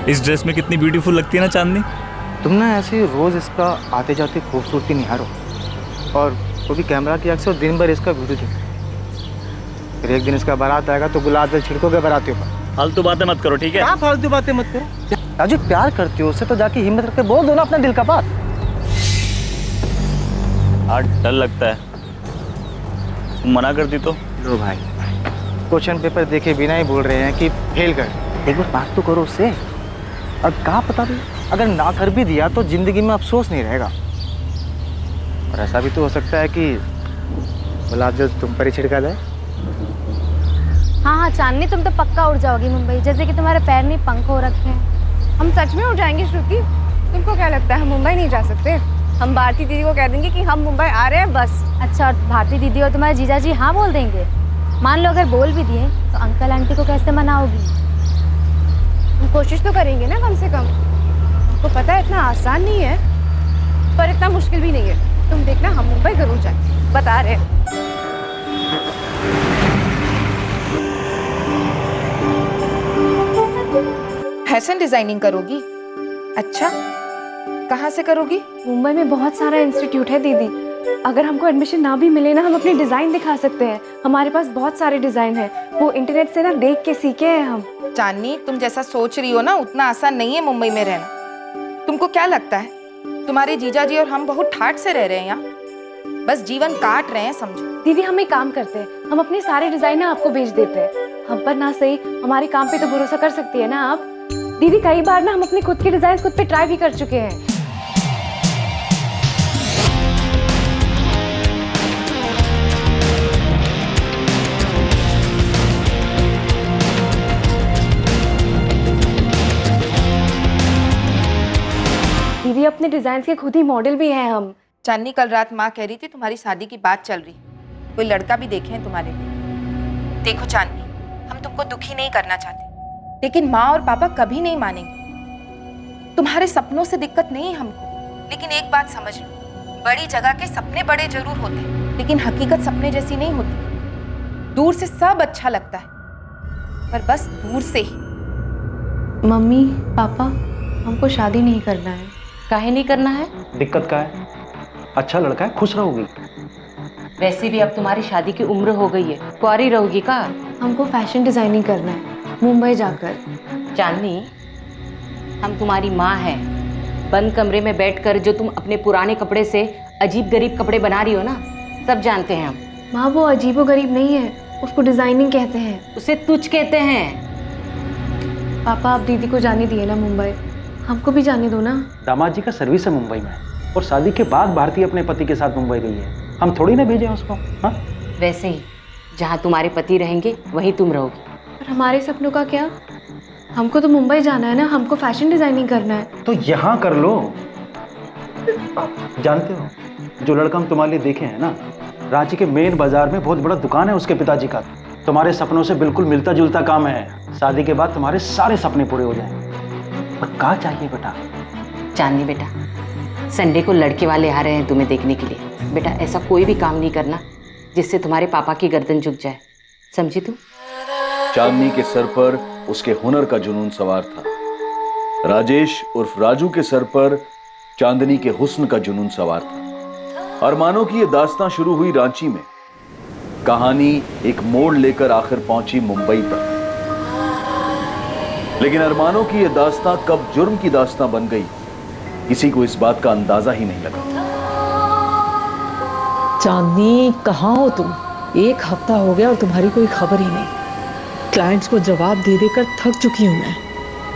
इस ड्रेस में कितनी ब्यूटीफुल लगती है ना चांदनी। तुम ना ऐसे रोज़ इसका आते जाते खूबसूरती निहारो और वो भी कैमरा की अक्सर दिन भर इसका वीडियो देखो। फिर एक दिन इसका बारात आएगा तो गुलाब जल छिड़कोगे बाराती ऊपर। फालतू बातें मत करो, ठीक है? क्या फालतू बातें मत करो। राजू प्यार करती हो उससे तो जाके हिम्मत रख के बोल दो ना अपना दिल का बात। आज डर लगता है, तुम मना करती तो। लो भाई, क्वेश्चन पेपर देखे बिना ही बोल रहे हैं कि फेल कर। एक बार बात तो करो उससे। और कहाँ पता भी अगर ना कर भी दिया तो जिंदगी में अफसोस नहीं रहेगा। और ऐसा भी तो हो सकता है कि गुलाब जल तुम पर ही छिड़का जाए। हाँ हाँ चांदनी, तुम तो पक्का उड़ जाओगी मुंबई, जैसे कि तुम्हारे पैर नहीं पंख हो रखे हैं। हम सच में उड़ जाएंगे श्रुति? तुमको क्या लगता है हम मुंबई नहीं जा सकते? हम भारती दीदी को कह देंगे कि हम मुंबई आ रहे हैं बस। अच्छा, और भारती दीदी और तुम्हारे जीजा जी हाँ बोल देंगे? मान लो अगर बोल भी दिए तो अंकल आंटी को कैसे मनाओगी? हम कोशिश तो करेंगे ना कम से कम। आपको पता है इतना आसान नहीं है, पर इतना मुश्किल भी नहीं है। तुम देखना हम मुंबई जरूर जाएंगे, बता रहे हैं। फैशन डिजाइनिंग करोगी? अच्छा, कहाँ से करोगी? मुंबई में बहुत सारा इंस्टीट्यूट है दीदी। अगर हमको एडमिशन ना भी मिले ना, हम अपने डिज़ाइन दिखा सकते हैं। हमारे पास बहुत सारे डिज़ाइन हैं, वो इंटरनेट से ना देख के सीखे हैं हम। चांदनी, तुम जैसा सोच रही हो ना उतना आसान नहीं है मुंबई में रहना। तुमको क्या लगता है तुम्हारे जीजा जी और हम बहुत ठाठ से रह रहे हैं यहाँ? बस जीवन काट रहे हैं समझो। दीदी हम एक काम करते हैं, हम अपने सारे डिज़ाइन ना आपको भेज देते हैं। हम पर ना सही, हमारे काम पे तो भरोसा कर सकती है ना आप? दीदी कई बार ना हम अपने खुद के डिज़ाइन खुद पे ट्राई भी कर चुके हैं। दीदी अपने डिजाइन के खुद ही मॉडल भी हैं हम। चांदनी, कल रात माँ कह रही थी तुम्हारी शादी की बात चल रही, कोई लड़का भी देखे हैं तुम्हारे लिए। देखो चांदनी, हम तुमको दुखी नहीं करना चाहते, लेकिन माँ और पापा कभी नहीं मानेंगे। तुम्हारे सपनों से दिक्कत नहीं है हमको, लेकिन एक बात समझ लो, बड़ी जगह के सपने बड़े जरूर होते हैं, लेकिन हकीकत सपने जैसी नहीं होती। दूर से सब अच्छा लगता है, पर बस दूर से ही। मम्मी पापा, हमको शादी नहीं करना है। काहे नहीं करना है? दिक्कत क्या है? अच्छा लड़का है, खुश रहोगी। वैसे भी अब तुम्हारी शादी की उम्र हो गई है, कुंवारी रहोगी का? हमको फैशन डिजाइनिंग करना है मुंबई जाकर। चांदनी, हम तुम्हारी माँ हैं। बंद कमरे में बैठकर जो तुम अपने पुराने कपड़े से अजीब गरीब कपड़े बना रही हो ना, सब जानते हैं हम। माँ वो अजीबो गरीब नहीं है, उसको डिजाइनिंग कहते हैं। उसे तुच्छ कहते हैं। पापा आप दीदी को जाने दिए ना मुंबई, हमको भी जाने दो ना। दामाद जी का सर्विस है मुंबई में, और शादी के बाद भारती अपने पति के साथ मुंबई गई है। हम थोड़ी ना भेजे उसको। हाँ, वैसे ही जहाँ तुम्हारे पति रहेंगे वहीं तुम रहोगी। पर हमारे सपनों का क्या? हमको तो मुंबई जाना है ना, हमको फैशन डिजाइनिंग करना है। तो यहाँ कर लो। जानते हो, जो लड़का हम तुम्हारे लिए देखे हैं ना, रांची के मेन बाजार में बहुत बड़ा दुकान है उसके पिताजी का। तुम्हारे सपनों से बिल्कुल मिलता जुलता काम है। शादी के बाद तुम्हारे सारे सपने पूरे हो जाएं। पर क्या चाहिए बेटा? चांदनी बेटा, संडे को लड़के वाले आ रहे हैं तुम्हें देखने के लिए। बेटा ऐसा कोई भी काम नहीं करना जिससे तुम्हारे पापा की गर्दन झुक जाए, समझी तू? चांदनी के सर पर उसके हुनर का जुनून सवार था। राजेश उर्फ राजू के सर पर चांदनी के हुस्न का जुनून सवार था। अरमानों की यह दास्तां शुरू हुई रांची में। कहानी एक मोड़ लेकर आखिर पहुंची मुंबई तक। लेकिन अरमानों की यह दास्तां कब जुर्म की दास्तां बन गई, किसी को इस बात का अंदाजा ही नहीं लगा। चांदनी, कहाँ हो तुम? एक हफ्ता हो गया और तुम्हारी कोई खबर ही नहीं। क्लाइंट्स को जवाब दे देकर थक चुकी हूँ मैं।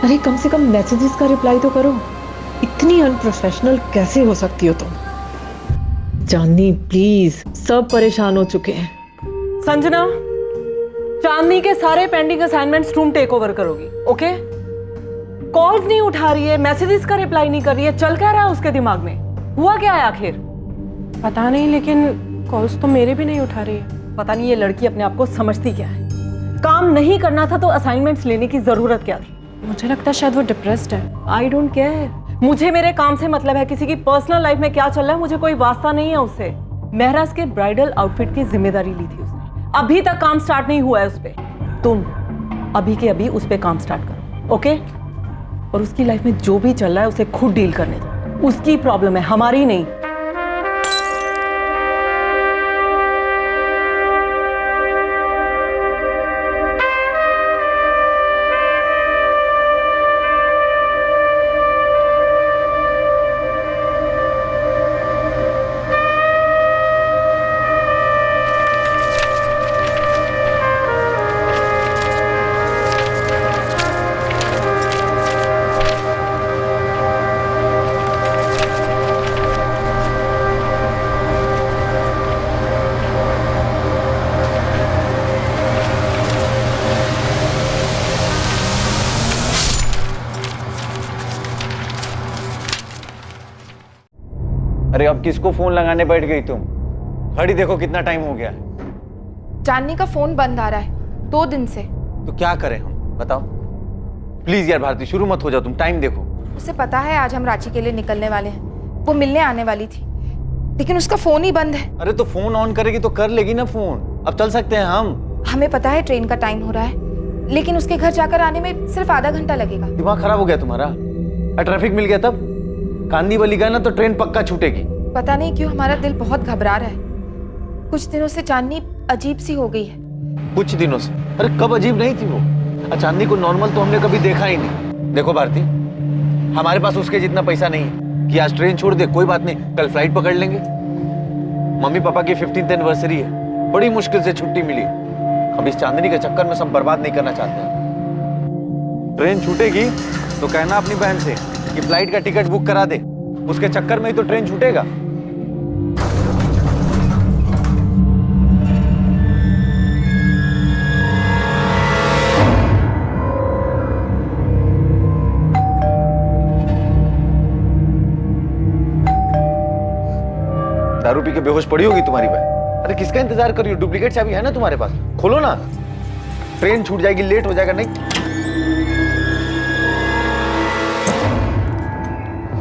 अरे कम से कम मैसेजेस का रिप्लाई तो करो। इतनी अनप्रोफेशनल कैसे हो सकती हो तुम? चांदनी प्लीज, सब परेशान हो चुके हैं। संजना, चांदनी के सारे पेंडिंग असाइनमेंट्स तुम टेक ओवर करोगी, ओके? कॉल्स नहीं उठा रही है, मैसेजेस का रिप्लाई नहीं कर रही है, चल क्या रहा है उसके दिमाग में? हुआ क्या है आखिर? पता नहीं, लेकिन कॉल्स तो मेरे भी नहीं उठा रही है। पता नहीं ये लड़की अपने आप को समझती क्या है। काम नहीं करना था तो असाइनमेंट्स लेने की जरूरत क्या थी? मुझे लगता है शायद वो डिप्रेस्ड है। आई डोंट केयर, मुझे मेरे काम से मतलब है। किसी की पर्सनल लाइफ में क्या चल रहा है मुझे कोई वास्ता नहीं है उससे। महराज के ब्राइडल आउटफिट की जिम्मेदारी ली थी उसने, अभी तक काम स्टार्ट नहीं हुआ है उस पे। तुम अभी के अभी उस पे काम स्टार्ट करो, ओके? और उसकी लाइफ में जो भी चल रहा है उसे खुद डील करने दो। उसकी प्रॉब्लम है, हमारी नहीं। अरे अब किसको फोन लगाने बैठ गई तुम? घड़ी देखो कितना टाइम हो गया है। चांदनी का फोन बंद आ रहा है 2 दिन से। तो क्या करें हम, बताओ प्लीज यार। भारती शुरू मत हो जाओ, तुम टाइम देखो। उसे पता है आज हम रांची के लिए निकलने वाले हैं, वो मिलने आने वाली थी, लेकिन उसका फोन ही बंद है। अरे तो फोन ऑन करेगी तो कर लेगी ना फोन। अब चल सकते हैं हम। हमें पता है ट्रेन का टाइम हो रहा है, लेकिन उसके घर जाकर आने में सिर्फ आधा घंटा लगेगा। दिमाग खराब हो गया तुम्हारा? ट्रैफिक मिल गया तब कांदी वाली गए ना तो ट्रेन पक्का छूटेगी। पता नहीं क्यों हमारा दिल बहुत घबरा रहा है। कुछ दिनों से चांदनी अजीब सी हो गई है। कुछ दिनों से? अरे कब अजीब नहीं थी वो? चांदनी को नॉर्मल तो हमने कभी देखा ही नहीं। देखो भारती, हमारे पास उसके जितना पैसा नहीं है कि आज ट्रेन छोड़ दे। कोई बात नहीं, कल फ्लाइट पकड़ लेंगे। मम्मी पापा की 15th एनिवर्सरी है, बड़ी मुश्किल से छुट्टी मिली। अब इस चांदनी के चक्कर में सब बर्बाद नहीं करना चाहते हैं। ट्रेन छूटेगी तो कहना अपनी बहन से कि फ्लाइट का टिकट बुक करा दे। उसके चक्कर में ही तो ट्रेन छूटेगा। दारू पी के बेहोश पड़ी होगी तुम्हारी बहन। अरे किसका इंतजार कर रही हो? डुप्लीकेट चाबी है ना तुम्हारे पास, खोलो ना। ट्रेन छूट जाएगी, लेट हो जाएगा। नहीं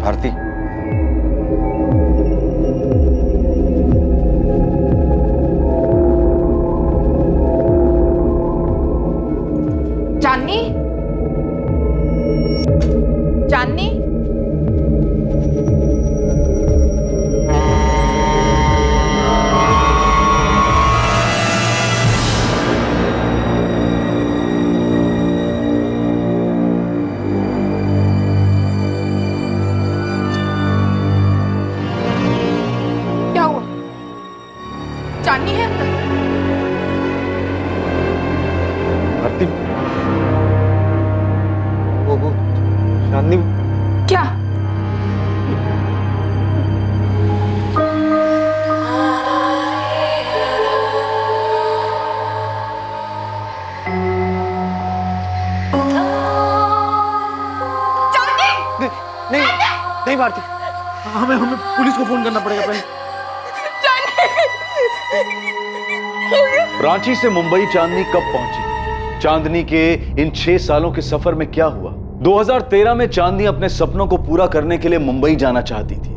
भारती, चांदनी, चांदनी, क्या हुआ? चांदनी है अंदर? भारती, वो चांदनी क्या? नहीं नहीं भारती, हमें पुलिस को फोन करना पड़ेगा पहले। रांची से मुंबई चांदनी कब पहुंची? चांदनी के इन 6 सालों के सफर में क्या हुआ? 2013 में चांदनी अपने सपनों को पूरा करने के लिए मुंबई जाना चाहती थी।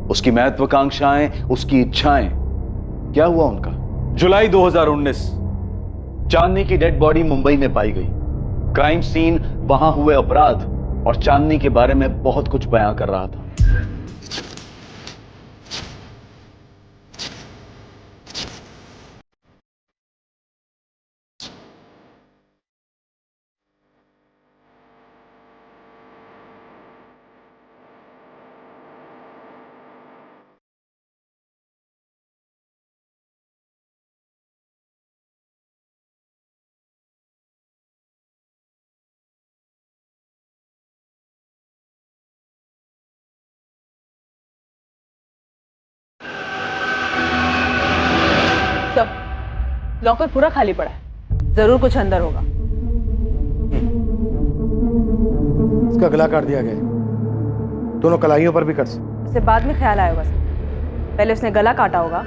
उसकी महत्वाकांक्षाएं, उसकी इच्छाएं, क्या हुआ उनका? जुलाई 2019 चांदनी की डेड बॉडी मुंबई में पाई गई। क्राइम सीन, वहां हुए अपराध और चांदनी के बारे में बहुत कुछ बयां कर रहा था। सब लॉकर पूरा खाली पड़ा है, जरूर कुछ अंदर होगा। इसका गला काट दिया गया, दोनों कलाइयों पर भी कट। उसे बाद में ख्याल आया होगा सर। पहले उसने गला काटा होगा,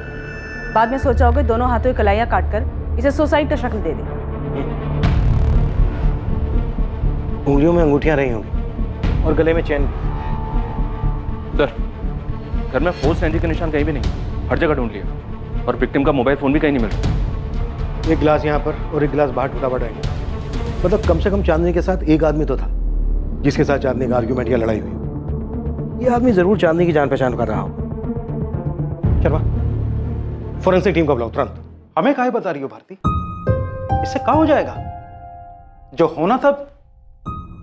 बाद में सोचा होगा दोनों हाथों की कलाइयां काटकर इसे सुसाइड का शक्ल दे दे। उंगलियों में अंगूठियां रही होंगी और गले में चेन। सर, घर में फोर्स एंट्री के निशान कहीं भी नहीं, हर जगह ढूंढ लिया और विक्टिम का मोबाइल फोन भी कहीं नहीं मिल रहा। एक गिलास यहाँ पर और एक गिलास बाहर टूटा पड़ा है। मतलब कम से कम चांदनी के साथ एक आदमी तो था। जिसके साथ चांदनी का आर्ग्यूमेंट या लड़ाई हुई। ये आदमी जरूर चांदनी की जान पहचान कर रहा होगा। शर्मा, फोरेंसिक टीम को बुलाओ तुरंत। हमें काहे बता रही हो भारती? इससे क्या हो जाएगा? जो होना था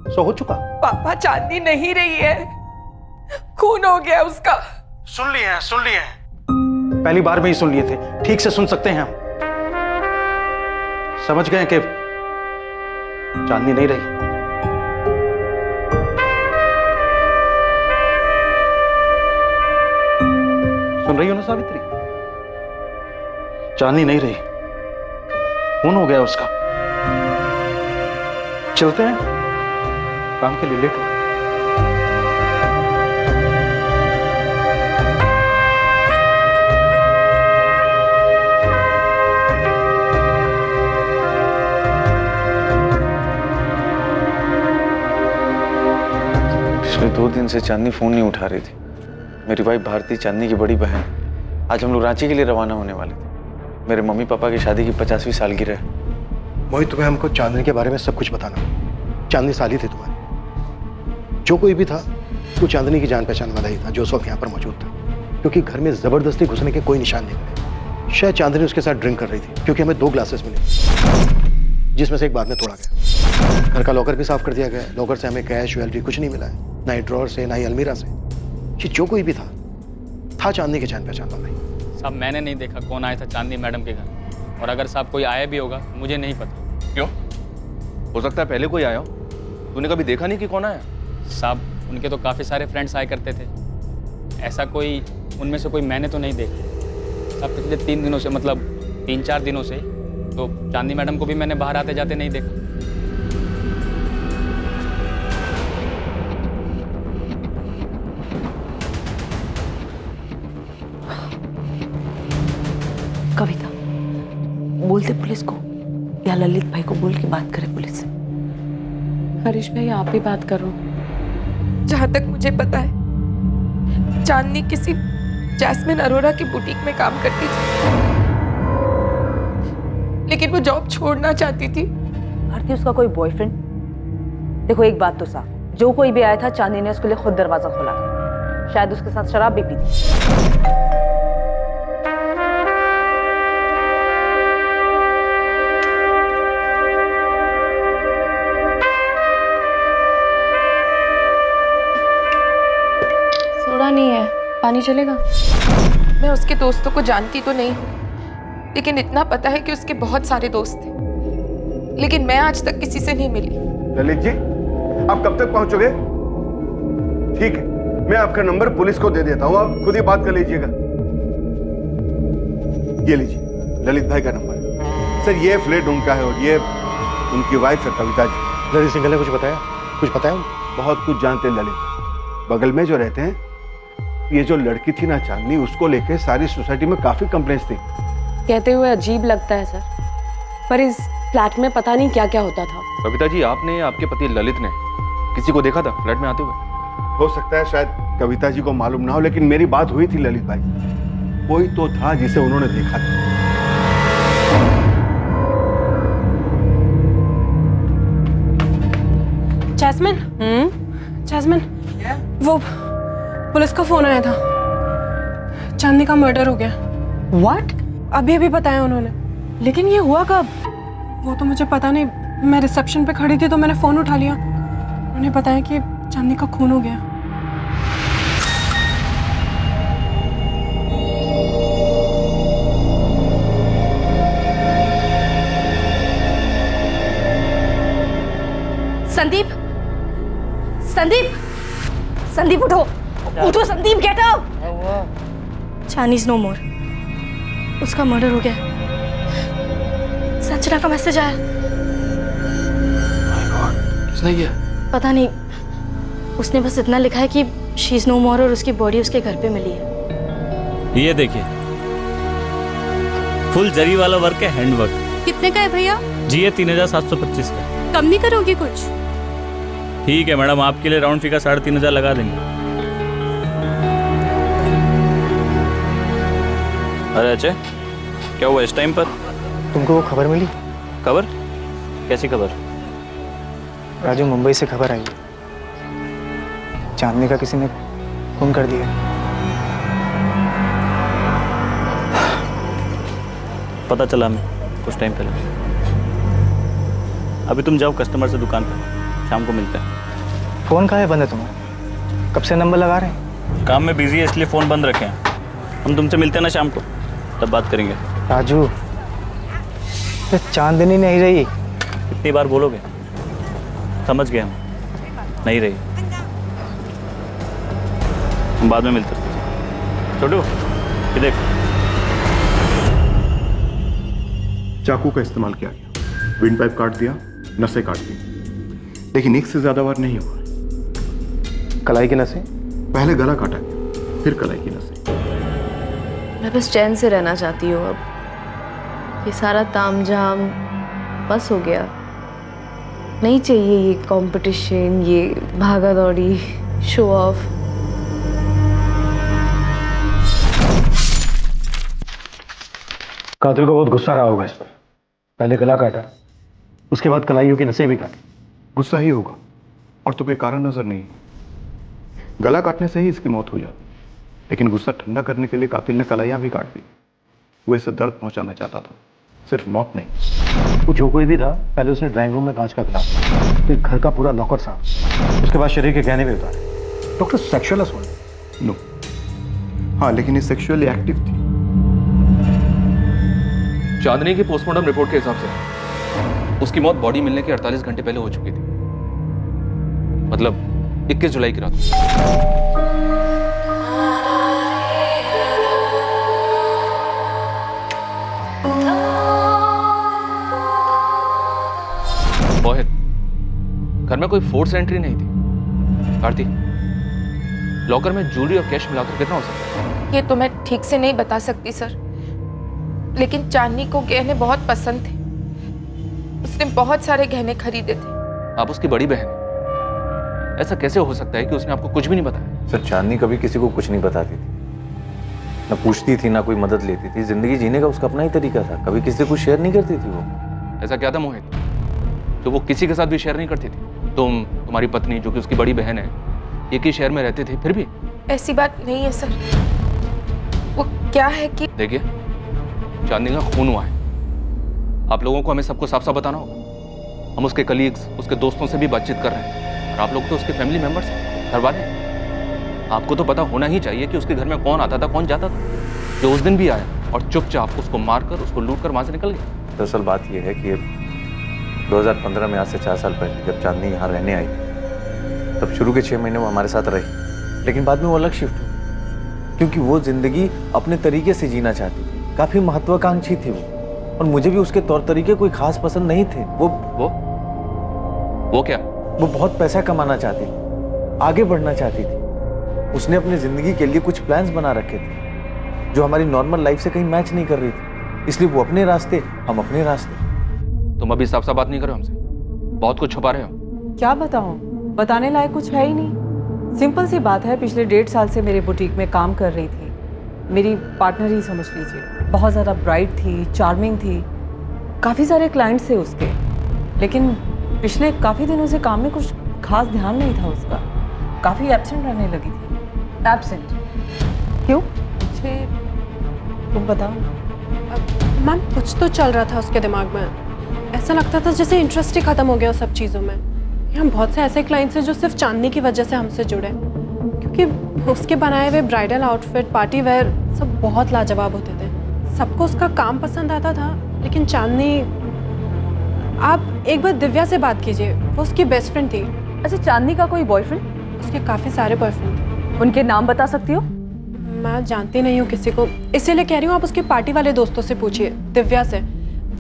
सो हो चुका। पापा, चांदनी नहीं रही है, खून हो गया उसका। सुन लिए हैं। पहली बार में ही सुन लिए थे, ठीक से सुन सकते हैं हम। समझ गए कि चांदनी नहीं रही। सुन रही हो ना सावित्री? चांदनी नहीं रही, खून हो गया उसका। चलते हैं, काम के लिए लेट हो। पिछले 2 दिन से चांदनी फोन नहीं उठा रही थी। मेरी वाइफ भारती चांदनी की बड़ी बहन। आज हम लोग रांची के लिए रवाना होने वाले थे। मेरे मम्मी पापा की शादी की 50वीं सालगिरह है। मोहित, तुम्हें हमको चांदनी के बारे में सब कुछ बताना। चांदनी साली थी तुम्हारी। जो कोई भी था वो चांदनी की जान पहचान वाला ही था जो उस वक्त यहाँ पर मौजूद था, क्योंकि घर में जबरदस्ती घुसने के कोई निशान नहीं मिले। शायद चांदनी उसके साथ ड्रिंक कर रही थी, क्योंकि हमें 2 ग्लासेस मिले जिसमें से एक बाद में तोड़ा गया। घर का लॉकर भी साफ कर दिया गया। लॉकर से हमें कैश ज्वेलरी कुछ नहीं मिला है, ना ही ड्रॉर से, ना ही अलमीरा से। ये जो कोई भी था चांदनी की जान पहचान वाला ही। साहब, मैंने नहीं देखा कौन आया था चांदनी मैडम के घर, और अगर साहब कोई आया भी होगा मुझे नहीं पता। क्यों? हो सकता है पहले कोई आया हो। तूने कभी देखा नहीं कि कौन आया? साहब, उनके तो काफ़ी सारे फ्रेंड्स आया करते थे, ऐसा कोई उनमें से कोई मैंने तो नहीं देखा। साहब, पिछले 3 दिनों से, मतलब 3-4 दिनों से तो चांदनी मैडम को भी मैंने बाहर आते जाते नहीं देखा। कविता, बोलते पुलिस को या ललित भाई को बोल के बात करे पुलिस से। हरीश भाई, आप ही बात करो। जहां तक मुझे पता है, चांदनी किसी जैस्मिन अरोरा की बुटीक में काम करती थी, लेकिन वो जॉब छोड़ना चाहती थी। भारती उसका कोई बॉयफ्रेंड? देखो, एक बात तो साफ, जो कोई भी आया था चांदनी ने उसके लिए खुद दरवाजा खोला था। शायद उसके साथ शराब भी पी थी। सोडा नहीं है, पानी चलेगा? मैं उसके दोस्तों को जानती तो नहीं हूँ, लेकिन इतना पता है कि उसके बहुत सारे दोस्त थे, लेकिन मैं आज तक किसी से नहीं मिली। ललित जी, आप कब तक पहुंचोगे? ठीक है, मैं आपका नंबर पुलिस को दे देता हूं, आप खुद ही बात कर लीजिएगा। ये लीजिए, ललित भाई का नंबर। सर, ये फ्लैट उनका है और ये उनकी वाइफ है कविता जी। ललित सिंघल ने कुछ बताया? कुछ पता है? बहुत कुछ जानते हैं ललित। बगल में जो रहते हैं, ये जो लड़की थी ना चांदनी, उसको लेके सारी सोसाइटी में काफी कंप्लेंट्स थी। कहते हुए अजीब लगता है सर, पर इस फ्लैट में पता नहीं क्या क्या होता था। कविता जी, आपने, आपके पति ललित ने किसी को देखा था फ्लैट में आते हुए? हो सकता है शायद कविता जी को मालूम ना हो, लेकिन मेरी बात हुई थी ललित भाई। कोई तो था जिसे उन्होंने देखा था। जैस्मिन, जैस्मिन, वो पुलिस का फोन आया था, चांदनी का मर्डर हो गया। व्हाट? अभी अभी बताया उन्होंने, लेकिन ये हुआ कब वो तो मुझे पता नहीं। मैं रिसेप्शन पे खड़ी थी तो मैंने फोन उठा लिया, उन्होंने बताया कि चांदनी का खून हो गया। संदीप, संदीप, संदीप उठो, उठो Sandeep, get up. Chandni is no more, उसका मर्डर हो गया। संजना का मैसेज आया। किसने किया? पता नहीं, उसने बस इतना लिखा है कि शी इज नो मोर और उसकी बॉडी उसके घर पे मिली है। ये देखिए, फुल जरी वाला वर्क है, हैंड वर्क। कितने का है भैया? जी, ये 3725 का। कम नहीं करोगे कुछ? ठीक है मैडम, आपके लिए राउंड फिगर 3500 लगा देंगे। अरे अजय, क्या हुआ इस टाइम पर? तुमको वो खबर मिली? खबर? कैसी खबर? राजू, मुंबई से खबर आई चांदनी का किसी ने खून कर दिया। पता चला हमें कुछ टाइम पहले। अभी तुम जाओ कस्टमर से दुकान पर, शाम को मिलते हैं। फ़ोन कहाँ है बंद है तुम्हारा? कब से नंबर लगा रहे हैं? काम में बिजी है इसलिए फ़ोन बंद रखे हैं। हम तुमसे मिलते हैं ना शाम को, तब बात करेंगे। राजू, तो चांदनी नहीं रही। कितनी बार बोलोगे? समझ गए हम, नहीं रही। हम बाद में मिलते हैं। छोटू, ये देख। चाकू का इस्तेमाल किया गया, विंड पाइप काट दिया, नसें काट दी, लेकिन एक से ज्यादा बार नहीं हुआ। कलाई की नसें? पहले गला काटा गया, फिर कलाई की नसें। मैं बस चैन से रहना चाहती हूँ अब। ये सारा तामझाम बस हो गया। नहीं चाहिए ये कंपटीशन, ये भागा दौड़ी, शो ऑफ। कातिल को बहुत गुस्सा रहा होगा इस पर। पहले गला काटा, उसके बाद कलाइयों की नसें भी काटी। गुस्सा ही होगा, और तुम्हें कारण नजर नहीं। गला काटने से ही इसकी मौत हो जाती, लेकिन गुस्सा ठंडा करने के लिए कातिल ने कलाइयां भी काट दी। वो इसे दर्द पहुंचाना चाहता था, सिर्फ मौत नहीं। वो जो कोई भी था, पहले उसने ड्राइंग रूम में कांच का गिलास, फिर घर का पूरा लॉकर साफ, उसके बाद शरीर के गहने भी उतारे। Doctor sexual assault? नो। हाँ, लेकिन ये सेक्सुअली एक्टिव थी। चांदनी की पोस्टमार्टम रिपोर्ट के हिसाब से उसकी मौत बॉडी मिलने के 48 घंटे पहले हो चुकी थी, मतलब 21 जुलाई की रात। मोहित, घर में कोई फोर्स एंट्री नहीं थी। भारती, लॉकर में ज्वेलरी और कैश मिलाकर कितना हो सकता है? ये तो मैं ठीक से नहीं बता सकती सर, लेकिन चांदनी को गहने बहुत पसंद थे। उसने बहुत सारे गहने खरीदे थे। आप उसकी बड़ी बहन हैं। ऐसा कैसे हो सकता है कि उसने आपको कुछ भी नहीं बताया? सर, चांदनी कभी किसी को कुछ नहीं बताती थी, ना पूछती थी, ना कोई मदद लेती थी। जिंदगी जीने का उसका अपना ही तरीका था, कभी किसी को शेयर नहीं करती थी वो। ऐसा क्या था मोहित जो वो किसी के साथ भी शेयर नहीं करती थी? तुम्हारी पत्नी जो कि उसकी बड़ी बहन है, एक ही शहर में रहते थे, फिर भी? ऐसी बात नहीं है सर। वो क्या है कि देखिए, चांदनी का खून हुआ है। आप लोगों को हमें सबको साफ साफ बताना होगा। हम उसके कलीग्स, उसके दोस्तों से भी बातचीत कर रहे हैं, और आप लोग तो उसके फैमिली मेंबर्स हैं, घर वाले हैं। आपको तो पता होना ही चाहिए कि उसके घर में कौन आता था, कौन जाता था, जो उस दिन भी आया और चुपचाप उसको मारकर, उसको लूट कर वहां से निकल गया। दरअसल बात यह है कि 2015 में, आज से 4 साल पहले, जब चांदनी यहाँ रहने आई तब शुरू के 6 महीने वो हमारे साथ रही, लेकिन बाद में वो अलग शिफ्ट हुई, क्योंकि वो जिंदगी अपने तरीके से जीना चाहती थी। काफी महत्वाकांक्षी थी वो, और मुझे भी उसके तौर तरीके कोई खास पसंद नहीं थे। वो क्या? वो बहुत पैसा कमाना चाहती थी, आगे बढ़ना चाहती थी। उसने अपनी जिंदगी के लिए कुछ प्लान्स बना रखे थे जो हमारी नॉर्मल लाइफ से कहीं मैच नहीं कर रही थी, इसलिए वो अपने रास्ते, हम अपने रास्ते। तुम अभी साफ साफ बात नहीं कर रहे हो हमसे, बहुत कुछ छुपा रहे हो। क्या बताऊं, बताने लायक कुछ है ही नहीं। सिंपल सी बात है, पिछले 1.5 साल से मेरे बुटीक में काम कर रही थी। मेरी पार्टनर ही समझ लीजिए। बहुत ज़्यादा ब्राइट थी, चार्मिंग थी, काफ़ी सारे क्लाइंट्स थे उसके, लेकिन पिछले काफ़ी दिनों से काम में कुछ खास ध्यान नहीं था उसका। काफ़ी एब्सेंट रहने लगी थी। एब्सेंट? क्यों? मुझे तुम बताओ। मैम, कुछ तो चल रहा था उसके दिमाग में। ऐसा लगता था जैसे इंटरेस्ट ही खत्म हो गया उस सब चीज़ों में। यहाँ बहुत से ऐसे क्लाइंट्स हैं जो सिर्फ चांदनी की वजह से हमसे जुड़े, क्योंकि उसके बनाए हुए ब्राइडल आउटफिट, पार्टी वेयर सब बहुत लाजवाब होते थे। सबको उसका काम पसंद आता था, लेकिन चांदनी, आप एक बार दिव्या से बात कीजिए, वो उसकी बेस्ट फ्रेंड थी। अच्छा, चांदनी का कोई बॉयफ्रेंड? उसके काफ़ी सारे बॉयफ्रेंड थे। उनके नाम बता सकती हो? मैं जानती नहीं हूँ किसी को, इसीलिए कह रही हूँ आप उसके पार्टी वाले दोस्तों से पूछिए, दिव्या से।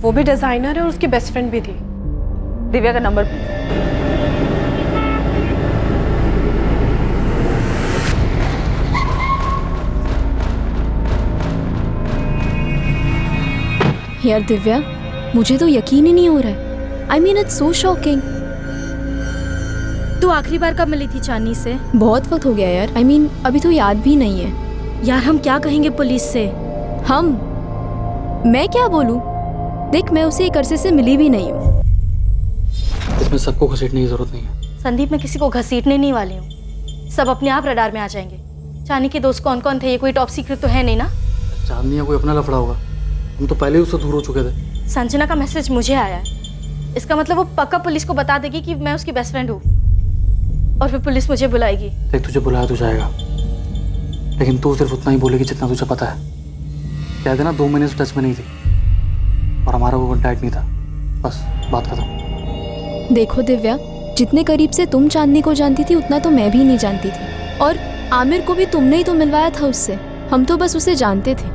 वो भी डिज़ाइनर है और उसकी बेस्ट फ्रेंड भी थी। दिव्या का नंबर? यार दिव्या, मुझे तो यकीन ही नहीं हो रहा है। I mean it's so shocking. तू आखिरी बार कब मिली थी चांदनी से? बहुत वक्त हो गया यार। आई मीन अभी तो याद भी नहीं है। यार हम क्या कहेंगे पुलिस से? मैं क्या बोलूं? देख, मैं उसे एक अरसे से मिली भी नहीं हूँ। इसमें सबको घसीटने की जरूरत नहीं है। संदीप, मैं किसी को घसीटने नहीं वाली हूँ। सब अपने आप रडार में आ जाएंगे। चांदनी के दोस्त कौन कौन थे, ये कोई टॉप सीक्रेट तो है नहीं ना? चांदनी या कोई अपना लफड़ा होगा, हम तो पहले ही उससे दूर हो चुके थे। संजना का मैसेज मुझे आया है, इसका मतलब वो पक्का पुलिस को बता देगी कि मैं उसकी बेस्ट फ्रेंड हूँ, और फिर पुलिस मुझे बुलाएगी। देख, तुझे बुलाया तो जाएगा, लेकिन तू सिर्फ उतना ही बोलेगी जितना तुझे पता है। कह देना 2 महीने से टच में नहीं थी और हमारा वो कॉन्टैक्ट नहीं था, बस बात खत्म। देखो दिव्या, जितने करीब से तुम चांदनी को जानती थी उतना तो मैं भी नहीं जानती थी, और आमिर को भी तुमने ही तो मिलवाया था उससे, हम तो बस उसे जानते थे।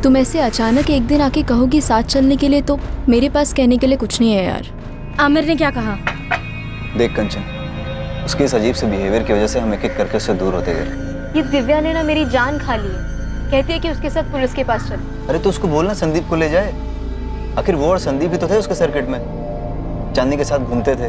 तुम ऐसे अचानक एक दिन आके कहोगी साथ चलने के लिए, तो मेरे पास कहने के लिए कुछ नहीं है यार। आमिर ने क्या कहा? देख कंचन, उसके इस अजीब से बिहेवियर की वजह से हम एक एक करके उससे दूर होते गए। ये दिव्या ने ना मेरी जान खा ली है, कहती है कि उसके साथ पुलिस के पास चल। अरे तो उसको बोलना संदीप को ले जाए, आखिर वो और संदीप भी तो थे उसके सर्किट में, चांदनी के साथ घूमते थे,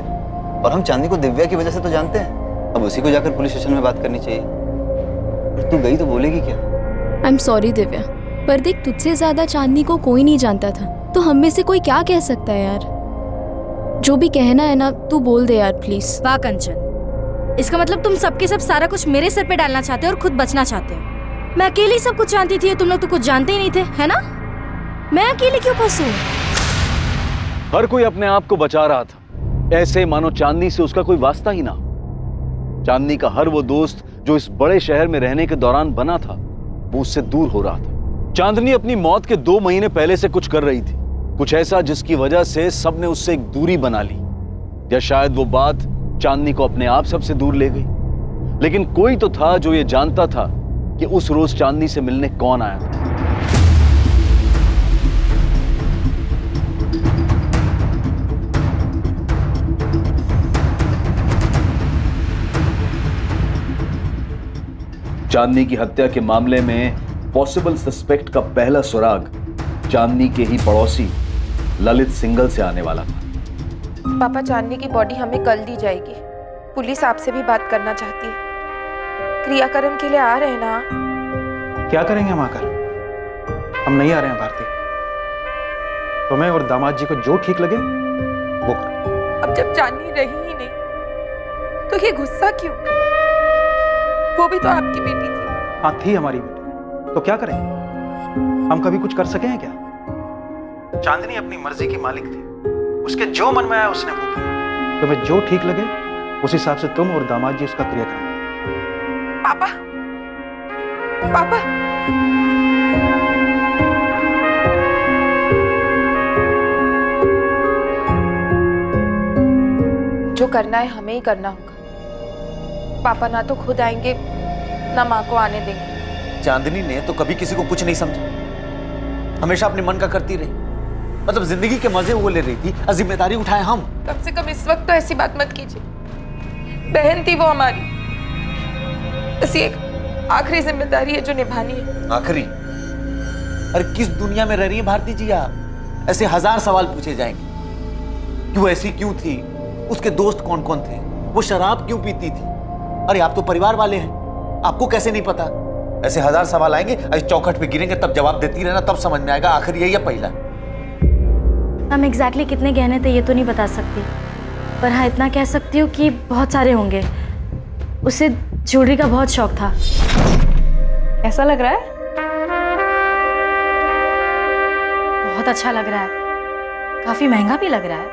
और हम चांदनी को दिव्या की वजह से तो जानते हैं। अब उसी को जाकर पुलिस स्टेशन में बात करनी चाहिए। और तू गई तो बोलेगी क्या? आई एम सॉरी दिव्या, पर देख तुझसे ज्यादा चांदनी को कोई नहीं जानता था, तो हम में से कोई क्या कह सकता है यार। जो भी कहना है ना तू बोल दे यार प्लीज। वाह कंचन, इसका मतलब तुम सबके सब सारा कुछ मेरे सर पे डालना चाहते हो और खुद बचना चाहते हो। मैं अकेली सब कुछ जानती थी, तुम लोग तो कुछ जानते ही नहीं थे, है ना? मैं अकेले क्यों फंसूं? हर कोई अपने आप को बचा रहा था, ऐसे मानो चांदनी से उसका कोई वास्ता ही ना। चांदनी का हर वो दोस्त जो इस बड़े शहर में रहने के दौरान बना था, वो उससे दूर हो रहा था। चांदनी अपनी मौत के 2 महीने पहले से कुछ कर रही थी, कुछ ऐसा जिसकी वजह से सबने उससे एक दूरी बना ली, या शायद वो बात चांदनी को अपने आप सबसे दूर ले गई। लेकिन कोई तो था जो ये जानता था कि उस रोज चांदनी से मिलने कौन आया था। चांदनी की हत्या के मामले में पॉसिबल सस्पेक्ट का पहला सुराग चांदनी के ही पड़ोसी ललित सिंघल से आने वाला था। पापा, चांदनी की बॉडी हमें कल दी जाएगी। पुलिस आपसे भी बात करना चाहती है। क्रियाकर्म के लिए आ रहे हैं ना? क्या करेंगे हम आकर? हम नहीं आ रहे हैं भारती। तुम्हें और दामाद जी को जो ठीक लगे वो करो। अब जब चांदनी रही ही नहीं तो ये गुस्सा क्यों? वो भी तो आपकी बेटी थी। हाँ, थी हमारी बेटी, तो क्या करें? हम कभी कुछ कर सके हैं क्या? चांदनी अपनी मर्जी की मालिक थी, उसके जो मन में आया उसने वो किया। तुम्हें जो ठीक लगे उस हिसाब से तुम और दामाद जी उसका क्रियाक्रम करो। पापा, पापा, जो करना है हमें ही करना होगा। पापा ना तो खुद आएंगे ना माँ को आने देंगे। चांदनी ने तो कभी किसी को कुछ नहीं समझा, हमेशा अपने मन का करती रही। मतलब जिंदगी के मजे वो ले रही थी और जिम्मेदारी उठाए हम। कम से कम इस वक्त तो ऐसी बात मत कीजिए। बहन थी वो हमारी, बस एक आखिरी जिम्मेदारी है जो निभानी है। आखिरी? अरे किस दुनिया में रह रही है भारती जी आप? ऐसे 1000 सवाल पूछे जाएंगे। क्यों ऐसी क्यों थी? उसके दोस्त कौन कौन थे? वो शराब क्यों पीती थी? अरे आप तो परिवार वाले हैं, आपको कैसे नहीं पता? ऐसे 1000 सवाल आएंगे, ऐसे चौखट पे गिरेंगे, तब जवाब देती रहना, तब समझ में आएगा आखिर यही है पहला। हम एग्जैक्टली कितने गहने थे ये तो नहीं बता सकती, पर हाँ इतना कह सकती हूँ कि बहुत सारे होंगे। उसे ज्वेलरी का बहुत शौक था। कैसा लग रहा है? बहुत अच्छा लग रहा है, काफी महंगा भी लग रहा है।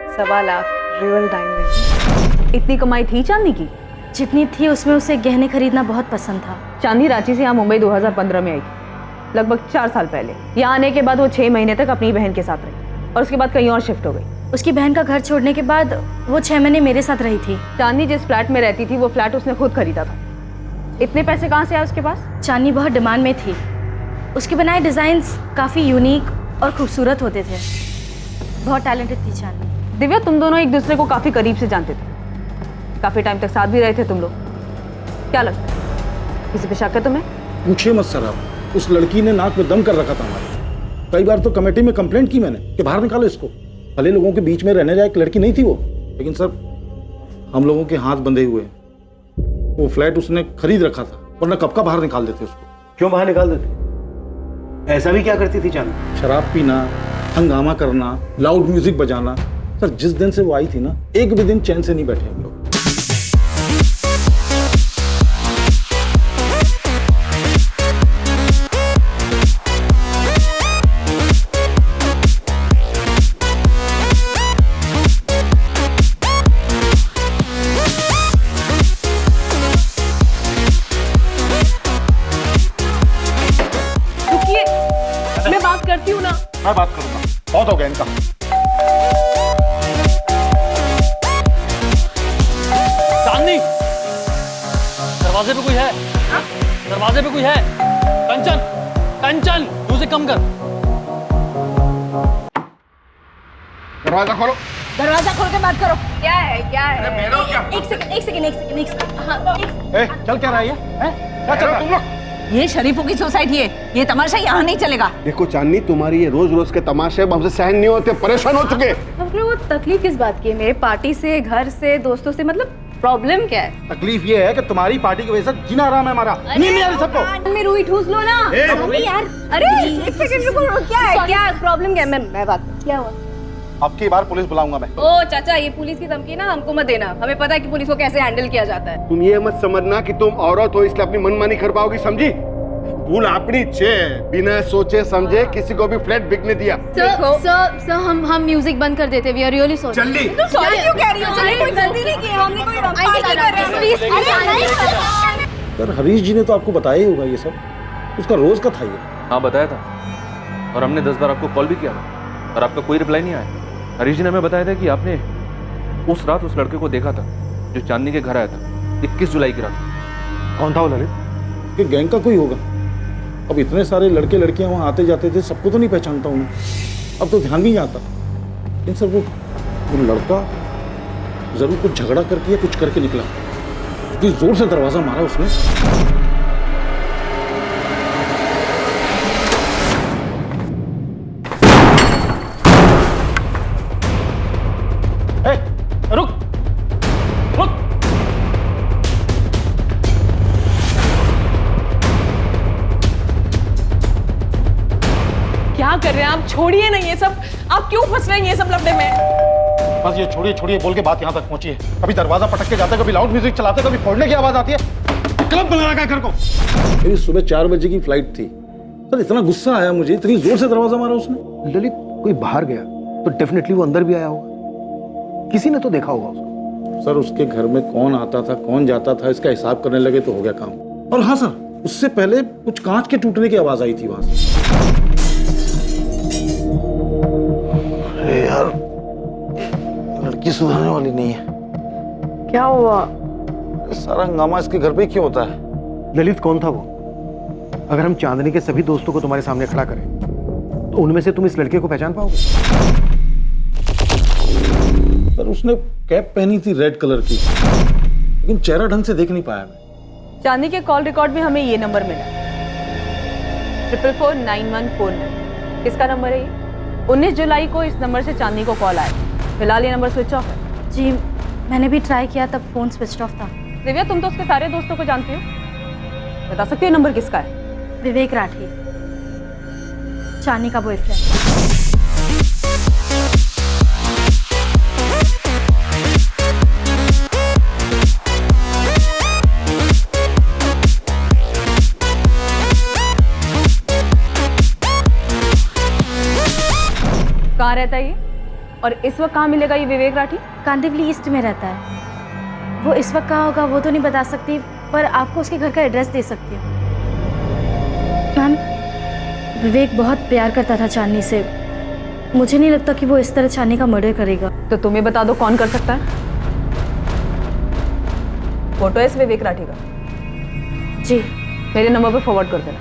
1.25 लाख रियल डायमंड। इतनी कमाई थी चांदनी की? जितनी थी उसमें उसे गहने खरीदना बहुत पसंद था। चांदनी रांची से यहाँ मुंबई 2015 में आई थी, लगभग 4 साल पहले। यहाँ आने के बाद वो 6 महीने तक अपनी बहन के साथ रही और उसके बाद कहीं और शिफ्ट हो गई। उसकी बहन का घर छोड़ने के बाद वो 6 महीने मेरे साथ रही थी। चांदनी जिस फ्लैट में रहती थी वो फ्लैट उसने खुद खरीदा था। इतने पैसे कहाँ से आए उसके पास? चांदनी बहुत डिमांड में थी, उसके बनाए डिजाइन्स काफी यूनिक और खूबसूरत होते थे। बहुत टैलेंटेड थी चांदनी। दिव्या, तुम दोनों एक दूसरे को काफी करीब से जानते थे, काफी टाइम तक साथ भी रहे थे तुम लोग। क्या लगता है किसी पे शक है तुम्हें? पूछिए मत सर, आप उस लड़की ने नाक में दम कर रखा था हमारे। कई बार तो कमेटी में कंप्लेंट की मैंने कि बाहर निकालो इसको। भले लोगों के बीच में रहने लायक लड़की नहीं थी वो, लेकिन सर हम लोगों के हाथ बंधे हुए। वो फ्लैट उसने खरीद रखा था, वरना कब का बाहर निकाल देते उसको। क्यों बाहर निकाल देते? ऐसा भी क्या करती थी चांदनी? शराब पीना, हंगामा करना, लाउड म्यूजिक बजाना। सर जिस दिन से वो आई थी ना, एक भी दिन चैन से नहीं बैठे हम लोग। दरवाजे पे कोई है? कंचन, कंचन, म्यूजिक कम कर। दरवाजा खोलो। दरवाजा खोल के बात करो। क्या है क्या है? एक सेकंड। चल क्या रहा है ये? क्या चल रहा है तुम लोग? ये शरीफों की सोसाइटी है, ये तमाशा यहाँ नहीं चलेगा। देखो चांदनी, तुम्हारी ये रोज रोज के तमाशे अब हमसे सहन नहीं होते, परेशान हो चुके। हमने वो तकलीफ किस बात की है? मेरे पार्टी से, घर से, दोस्तों से, मतलब प्रॉब्लम क्या है? तकलीफ ये है कि तुम्हारी पार्टी की वजह से जीना आराम है हमारा। नींद नहीं आ रही सबको। में रुई ठूस लो ना। अरे यार, अरे एक सेकंड रुको, क्या है? क्या प्रॉब्लम क्या है? मैं बात, क्या हुआ? अब की बार पुलिस बुलाऊंगा मैं। ओ चाचा, ये पुलिस की धमकी ना हमको मत देना, हमें पता है कि पुलिस को कैसे हैंडल किया जाता है। तुम ये मत समझना कि तुम औरत हो इसलिए अपनी मनमानी कर पाओगी, समझी? भूल अपनी छे, बिना सोचे समझे किसी को भी फ्लैट बिकने दिया। सर हम म्यूजिक बंद कर देते, वी आर रियली सॉरी। जल्दी। सॉरी क्यों कह रही हो? हमने कोई गलती नहीं की, हमने कोई पार्टी कर रहे हैं। सर हरीश जी ने तो आपको बताया ही होगा ये सब, उसका रोज का था ये। हाँ बताया था, और हमने 10 बार आपको कॉल भी किया था और आपका कोई रिप्लाई नहीं आया। हरीश जी ने हमें बताया था कि आपने उस रात उस लड़के को देखा था जो चांदनी के घर आया था 21 जुलाई की रात। कौन था वो ललित? ये गैंग का कोई होगा। अब इतने सारे लड़के लड़कियां वहां आते जाते थे, सबको तो नहीं पहचानता हूँ, अब तो ध्यान भी नहीं आता। लेकिन सर वो लड़का जरूर कुछ झगड़ा करके या कुछ करके निकला, इतनी जोर से दरवाजा मारा उसने। रुक रुक। क्या कर रहे हैं आप? छोड़िए नहीं ये सब, आप क्यों फंस रहे हैं ये सब लफड़े में? बस ये छोड़िए छोड़िए बोल के बात यहाँ तक पहुंची है। कभी दरवाजा पटक के जाते, कभी लाउड म्यूजिक चलाते, कभी फोड़ने की आवाज आती है। क्लब बना रखा है घर को। मेरी सुबह 4 बजे की फ्लाइट थी सर, इतना गुस्सा आया मुझे, इतनी जोर से दरवाजा मारा उसने। ललित कोई बाहर गया तो डेफिनेटली वो अंदर भी आया होगा, किसी ने तो देखा होगा उसको। सर उसके घर में कौन आता था कौन जाता था इसका हिसाब करने लगे तो हो गया काम। और हाँ सर, उससे पहले कुछ कांच के टूटने की आवाज आई थी वहां से। अरे यार, लड़की सुधरने वाली नहीं है। क्या हुआ? सारा हंगामा इसके घर पे ही क्यों होता है? ललित कौन था वो? अगर हम चांदनी के सभी दोस्तों को तुम्हारे सामने खड़ा करें तो उनमें से तुम इस लड़के को पहचान पाओगे? सर उसने कैप पहनी थी रेड कलर की, लेकिन चेहरा ढंग से देख नहीं पाया मैं। चांदनी के कॉल रिकॉर्ड में हमें ये नंबर मिला, 4449149। किसका नंबर है ये? 19 जुलाई को इस नंबर से चांदनी को कॉल आया। फिलहाल ये नंबर स्विच ऑफ है। जी मैंने भी ट्राई किया, तब फोन स्विच ऑफ था। दिव्या, तुम तो उसके सारे दोस्तों को जानती हो, बता सकती हो नंबर किसका है? विवेक राठी, चांदनी का बॉयफ्रेंड। कहाँ रहता है ये, और इस वक्त कहाँ मिलेगा ये विवेक राठी? कांदिवली ईस्ट में रहता है। वो इस वक्त कहाँ होगा वो तो नहीं बता सकती, पर आपको उसके घर का एड्रेस दे सकती हूँ। मैम, विवेक बहुत प्यार करता था चांदनी से, मुझे नहीं लगता कि वो इस तरह चांदनी का मर्डर करेगा। तो तुम्हें बता दो कौन कर सकता है? फोटो है इस विवेक राठी का? जी। मेरे नंबर पर फॉरवर्ड कर देना।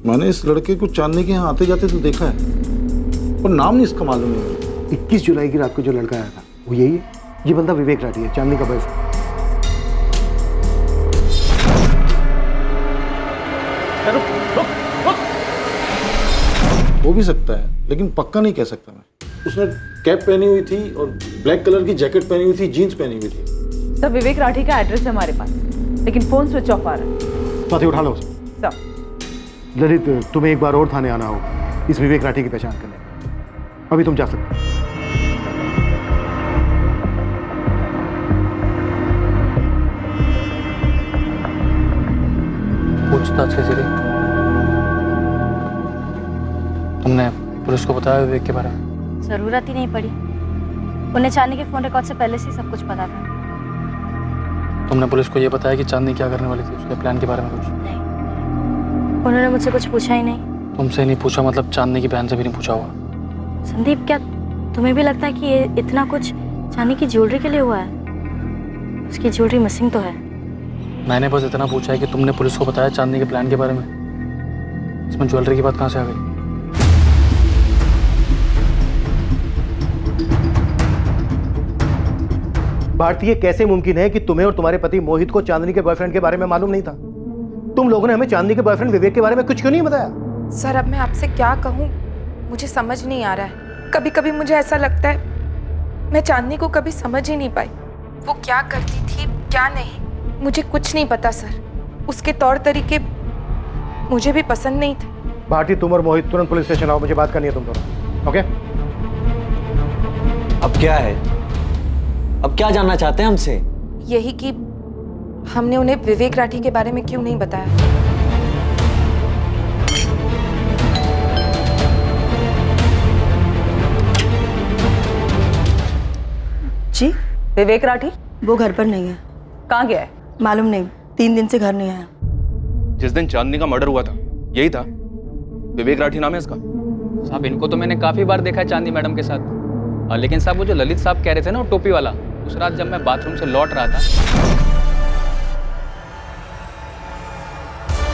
मैंने इस लड़के को चांदनी के यहाँ आते जाते तो देखा है, पर नाम नहीं इसका मालूम है। 21 जुलाई की रात को जो लड़का आया था वो यही है। ये बंदा विवेक राठी है, चांदनी का बॉयफ्रेंड। हो भी सकता है, लेकिन पक्का नहीं कह सकता मैं। उसने कैप पहनी हुई थी और ब्लैक कलर की जैकेट पहनी हुई थी, जीन्स पहनी हुई थी। सर विवेक राठी का एड्रेस है हमारे पास, लेकिन फोन स्विच ऑफ आ रहा है। साथी उठा लो उसे। सर ललित, तुम्हें एक बार और थाने आना होगा इस विवेक राठी की पहचान करने। अभी तुम जा सकते हो। पूछताछ के जरिए तुमने पुलिस को बताया विवेक के बारे में? जरूरत ही नहीं पड़ी, उन्हें चांदनी के फोन रिकॉर्ड से पहले से सब कुछ पता था। तुमने पुलिस को ये बताया कि चांदनी क्या करने वाली थी, उसके प्लान के बारे में कुछ? उन्होंने मुझसे कुछ पूछा ही नहीं। तुमसे नहीं पूछा मतलब चांदनी की बहन से भी नहीं पूछा होगा? संदीप, क्या तुम्हें भी लगता है कि ये इतना कुछ चांदनी की ज्वेलरी के लिए हुआ है? उसकी ज्वेलरी मिसिंग तो है। मैंने बस इतना पूछा है कि तुमने पुलिस को बताया चांदनी के प्लान के बारे में, इसमें ज्वेलरी की बात कहाँ से आ गई? भारतीय, कैसे मुमकिन है कि तुम्हें और तुम्हारे पति मोहित को चांदनी के बॉयफ्रेंड के बारे में मालूम नहीं था? तुम लोगों ने हमें चांदनी के बॉयफ्रेंड विवेक के बारे में कुछ क्यों नहीं बताया? सर अब मैं आपसे क्या कहूँ, मुझे समझ नहीं आ रहा है। कभी कभी मुझे ऐसा लगता है मैं चांदनी को कभी समझ ही नहीं पाई। वो क्या करती थी क्या नहीं मुझे कुछ नहीं पता सर। उसके तौर तरीके मुझे भी पसंद नहीं थे। भारती, तुम और मोहित तुरंत पुलिस स्टेशन आओ, मुझे बात करनी है तुम दोनों। ओके? अब क्या है? अब क्या जानना चाहते हैं हमसे? यही कि हमने उन्हें विवेक राठी के बारे में क्यों नहीं बताया। जी, विवेक राठी वो घर पर नहीं है। कहाँ गया है? मालूम नहीं, 3 दिन से घर नहीं आया। जिस दिन चांदनी का मर्डर हुआ था यही था, विवेक राठी नाम है इसका। साहब इनको तो मैंने काफ़ी बार देखा है चांदनी मैडम के साथ। लेकिन साहब वो जो ललित साहब कह रहे थे ना, वो टोपी वाला, उस रात जब मैं बाथरूम से लौट रहा था,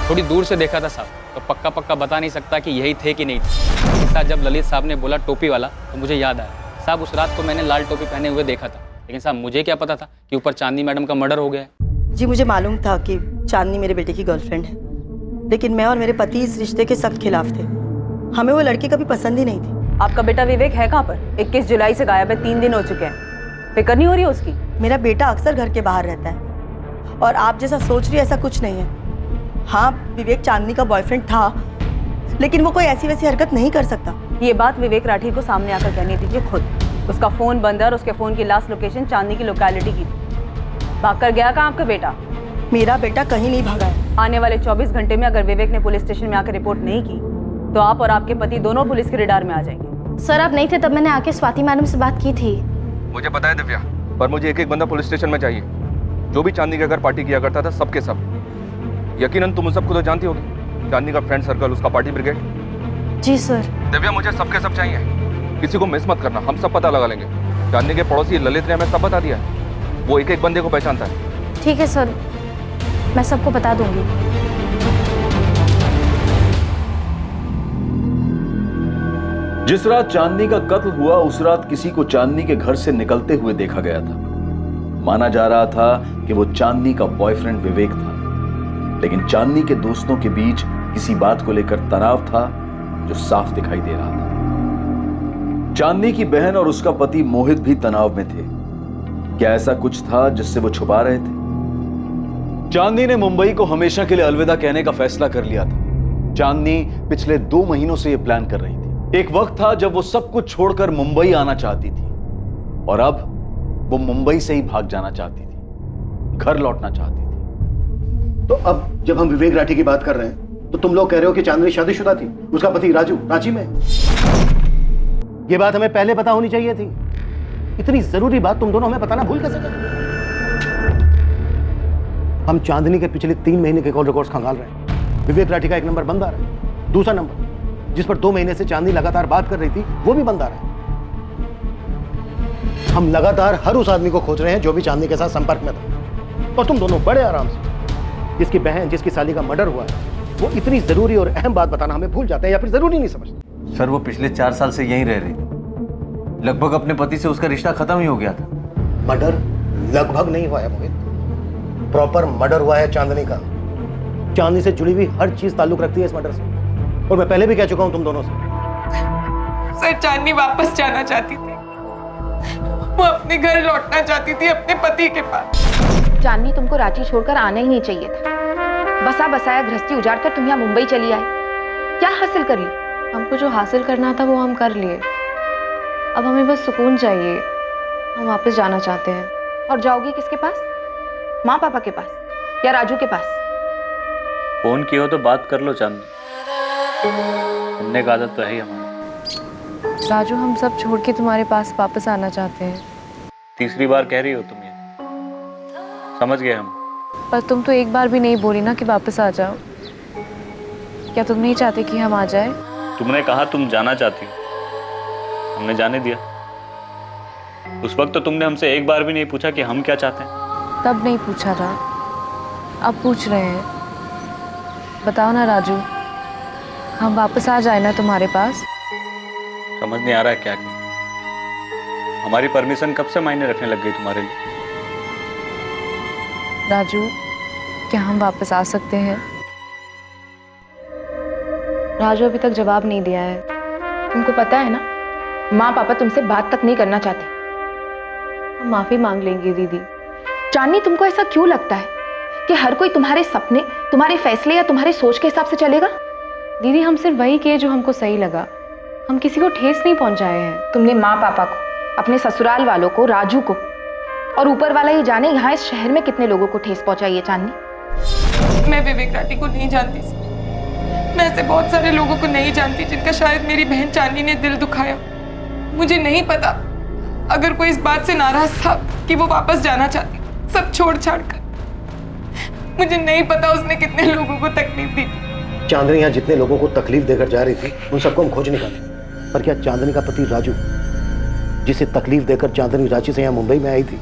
थोड़ी दूर से देखा था साहब, तो पक्का पक्का बता नहीं सकता कि यही थे कि नहीं थे। साथ जब ललित साहब ने बोला टोपी वाला तो मुझे याद आया साहब, उस रात को मैंने लाल टोपी पहने हुए देखा था। लेकिन साहब मुझे क्या पता था कि ऊपर चांदनी मैडम का मर्डर हो गया है। जी, मुझे मालूम था कि चांदनी मेरे बेटे की गर्लफ्रेंड है, लेकिन मैं और मेरे पति इस रिश्ते के सख्त खिलाफ थे। हमें वो लड़की कभी पसंद ही नहीं थी। आपका बेटा विवेक है कहाँ पर? 21 जुलाई से गायब है, 3 दिन हो चुके हैं। फिक्र नहीं हो रही है उसकी? मेरा बेटा अक्सर घर के बाहर रहता है और आप जैसा सोच रही है ऐसा कुछ नहीं है। हाँ, विवेक चांदनी का बॉयफ्रेंड था, लेकिन वो कोई ऐसी वैसी हरकत नहीं कर सकता। ये बात विवेक राठी को सामने आकर कहनी दीजिए खुद। उसका फोन बंद है और उसके फोन की लास्ट लोकेशन चांदनी की लोकेलिटी की थी। भागकर गया कहाँ आपका बेटा? मेरा बेटा कहीं नहीं भागा है। आने वाले 24 घंटे में अगर विवेक ने पुलिस स्टेशन में आकर रिपोर्ट नहीं की तो आप और आपके पति दोनों पुलिस के रडार में आ जाएंगे। सर, आप नहीं थे तब मैंने आके स्वाति मैडम से बात की थी। मुझे पता है दिव्या, पर मुझे एक एक बंदा पुलिस स्टेशन में चाहिए जो भी चांदनी के घर पार्टी किया करता था, सबके सब। यकीनन तुम उन सबको तो जानती होगी, चांदनी का फ्रेंड सर्कल, उसका पार्टी ब्रिगेड। जी सर। दिव्या, मुझे सबके सब चाहिए, किसी को मिस मत करना, हम सब पता लगा लेंगे। चांदनी के पड़ोसी ललित ने हमें सब बता दिया है, वो एक एक बंदे को पहचानता है। ठीक है सर, मैं सबको बता दूंगी। जिस रात चांदनी का कत्ल हुआ उस रात किसी को चांदनी के घर से निकलते हुए देखा गया था। माना जा रहा था कि वो चांदनी का बॉयफ्रेंड विवेक था, लेकिन चांदनी के दोस्तों के बीच किसी बात को लेकर तनाव था जो साफ दिखाई दे रहा था। चांदनी की बहन और उसका पति मोहित भी तनाव में थे। क्या ऐसा कुछ था जिससे वो छुपा रहे थे? चांदनी ने मुंबई को हमेशा के लिए अलविदा कहने का फैसला कर लिया था। चांदनी पिछले 2 महीनों से यह प्लान कर रही थी। एक वक्त था जब वो सब कुछ छोड़कर मुंबई आना चाहती थी और अब वो मुंबई से ही भाग जाना चाहती थी, घर लौटना चाहती थी। तो अब जब हम विवेक राठी की बात कर रहे हैं तो तुम लोग कह रहे हो कि चांदनी शादीशुदा थी, उसका पति राजू रांची में। ये बात हमें पहले पता होनी चाहिए थी। इतनी जरूरी बात तुम दोनों हमें बताना भूल कैसे गए? हम चांदनी के पिछले 3 महीने के कॉल रिकॉर्ड्स खंगाल रहे हैं। विवेक राठी का एक नंबर बंद आ रहा है, दूसरा नंबर जिस पर 2 महीने से चांदनी लगातार बात कर रही थी वो भी बंद आ रहा है। हम लगातार हर उस आदमी को खोज रहे हैं जो भी चांदनी के साथ संपर्क में था, और तुम दोनों बड़े आराम से जिसकी बहन, जिसकी साली का मर्डर हुआ है, वो इतनी जरूरी और अहम बात बताना हमें भूल जाते हैं या फिर जरूरी नहीं समझते। सर, वो पिछले 4 साल से यहीं रह रही थी। लगभग अपने पति से उसका रिश्ता खत्म ही हो गया था। मर्डर लगभग नहीं हुआ है मोहित, प्रॉपर मर्डर हुआ है चांदनी का। चांदनी से जुड़ी हुई हर चीज ताल्लुक रखती है इस मर्डर से, और मैं पहले भी कह चुका हूं तुम दोनों से। सर, चांदनी वापस जाना चाहती थी, वो अपने घर लौटना चाहती थी, अपने पति के पास। चांदनी तुमको रांची छोड़कर आना ही नहीं चाहिए था। बसा बसाया गृहस्थी उजाड़ कर तुम यहाँ मुंबई चली आई, क्या हासिल कर ली? हमको जो हासिल करना था वो हम कर लिए, अब हमें बस सुकून चाहिए। हम वापस जाना चाहते हैं। और जाओगी किसके पास? माँ पापा के पास या राजू के पास? फोन किया हो तो बात कर लो चांदनी, सुनने का आदत तो है ही हमारी। राजू, हम सब छोड़ के तुम्हारे पास वापस आना चाहते हैं। तीसरी बार कह रही हो तुम ये? समझ गए हम। पर तुम तो एक बार भी नहीं बोली ना कि वापस आ जाओ। क्या तुम नहीं चाहते कि हम आ जाए? तुमने कहा तुम जाना चाहती हो, हमने जाने दिया। उस वक्त तो तुमने हमसे एक बार भी नहीं पूछा कि हम क्या चाहते हैं। तब नहीं पूछा था, अब पूछ रहे हैं। बताओ ना राजू, हम वापस आ जाए ना तुम्हारे पास? समझ नहीं आ रहा है क्या करें। हमारी परमिशन कब से मायने रखने लग गई तुम्हारे लिए? राजू, क्या हम वापस आ सकते हैं? राजू अभी तक जवाब नहीं दिया है। तुमको पता है ना, माँ पापा तुमसे बात तक नहीं करना चाहते। हम माफी मांग लेंगे दीदी। चांदनी, तुमको ऐसा क्यों लगता है कि हर कोई तुम्हारे सपने, तुम्हारे फैसले या तुम्हारी सोच के हिसाब से चलेगा? दीदी, हम सिर्फ वही किए जो हमको सही लगा। हम किसी को ठेस नहीं पहुंचाए हैं। तुमने माँ पापा को, अपने ससुराल वालों को, राजू को, और ऊपर वाला ही जाने यहाँ इस शहर में कितने लोगों को ठेस पहुंचाई है। चांदनी, मैं विवेक राठी को नहीं जानती सर। मैं ऐसे बहुत सारे लोगों को नहीं जानती जिनका शायद मेरी बहन चांदनी ने दिल दुखाया। मुझे नहीं पता अगर कोई इस बात से नाराज था कि वो वापस जाना चाहती सब छोड़ छाड़ कर। मुझे नहीं पता उसने कितने लोगों को तकलीफ दी थी। चांदनी यहाँ जितने लोगों को तकलीफ देकर जा रही थी उन सबको हम खोज निकाले, पर क्या चांदनी का पति राजू, जिसे तकलीफ देकर चांदनी रांची से यहाँ मुंबई में आई थी,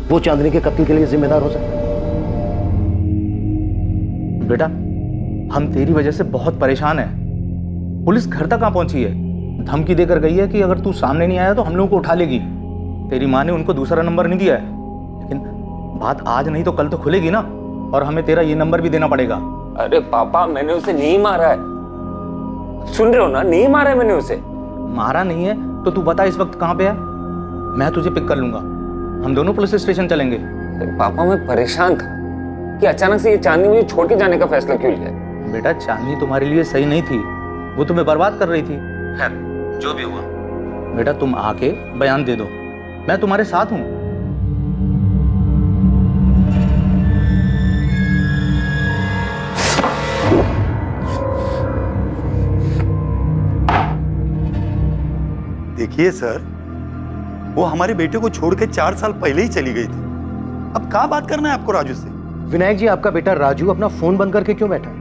वो चांदनी के कत्ल के लिए जिम्मेदार हो सकता है? बेटा, हम तेरी वजह से बहुत परेशान हैं। पुलिस घर तक कहाँ पहुंची है? धमकी देकर गई है कि अगर तू सामने नहीं आया तो हम लोगों को उठा लेगी। तेरी माँ ने उनको दूसरा नंबर नहीं दिया है, लेकिन बात आज नहीं तो कल तो खुलेगी ना, और हमें तेरा ये नंबर भी देना पड़ेगा। अरे पापा, मैंने उसे नहीं मारा है। सुन रहे हो ना, नहीं मारा है मैंने उसे। मारा नहीं है तो तू बता इस वक्त कहाँ पे है, मैं तुझे पिक कर लूंगा। हम दोनों पुलिस स्टेशन चलेंगे। पापा, मैं परेशान था कि अचानक से ये चांदनी मुझे छोड़ के जाने का फैसला क्यों लिया। बेटा, चांदनी तुम्हारे लिए सही नहीं थी, वो तुम्हें बर्बाद कर रही थी। खैर, जो भी हुआ, बेटा तुम आके बयान दे दो, मैं तुम्हारे साथ हूं। देखिए सर, वो हमारे बेटे को छोड़ के 4 साल पहले ही चली गई थी। अब क्या बात करना है आपको राजू से? विनायक जी, आपका बेटा राजू अपना फोन बंद करके क्यों बैठा है?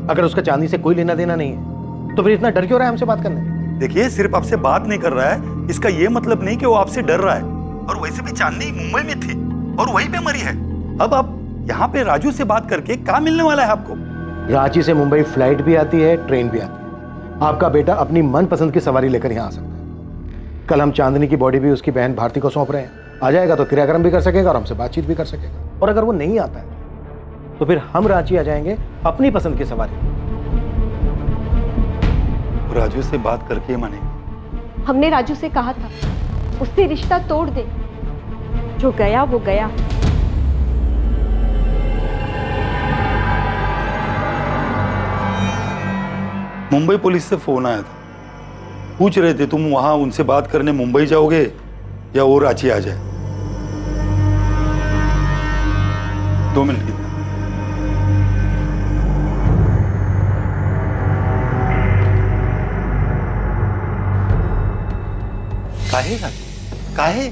अगर उसका चांदनी से कोई लेना देना नहीं है तो फिर इतना डर क्यों रहा है हमसे बात करने? देखिए, सिर्फ आपसे बात नहीं कर रहा है, इसका ये मतलब नहीं कि वो आपसे डर रहा है। और वैसे भी चांदनी मुंबई में थी और वहीं पे मरी है। अब आप यहाँ पे राजू से बात करके क्या मिलने वाला है आपको? रांची से मुंबई फ्लाइट भी आती है, ट्रेन भी आती है। आपका बेटा अपनी मनपसंद की सवारी लेकर यहाँ आ सकता है। कल हम चांदनी की बॉडी भी उसकी बहन भारती को सौंप रहे हैं। आ जाएगा तो क्रियाक्रम भी कर सकेगा और हमसे बातचीत भी कर सकेगा। और अगर वो नहीं आता है तो फिर हम रांची आ जाएंगे अपनी पसंद की सवारी। राजू से बात करके मानेंगे। हमने राजू से कहा था उससे रिश्ता तोड़ दे, जो गया वो गया। मुंबई पुलिस से फोन आया था, पूछ रहे थे तुम वहां उनसे बात करने मुंबई जाओगे या वो रांची आ जाए। 2 मिनट की। काहे राजू, काहे?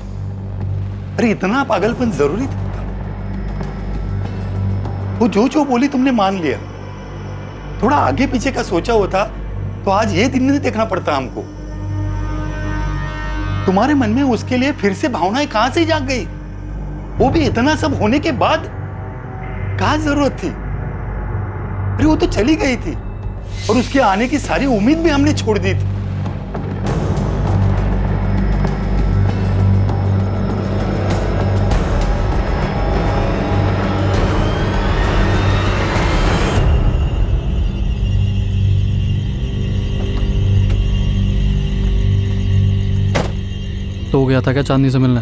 अरे इतना पागलपन जरूरी था? वो जो बोली तुमने मान लिया। थोड़ा आगे पीछे का सोचा होता तो आज ये दिन नहीं देखना पड़ता हमको। तुम्हारे मन में उसके लिए फिर से भावनाएं कहां से जाग गई? वो भी इतना सब होने के बाद क्या जरूरत थी? अरे वो तो चली गई थी और उसके आने की सारी उम्मीद भी हमने छोड़ दी थी। तो गया था क्या चांदनी से मिलने?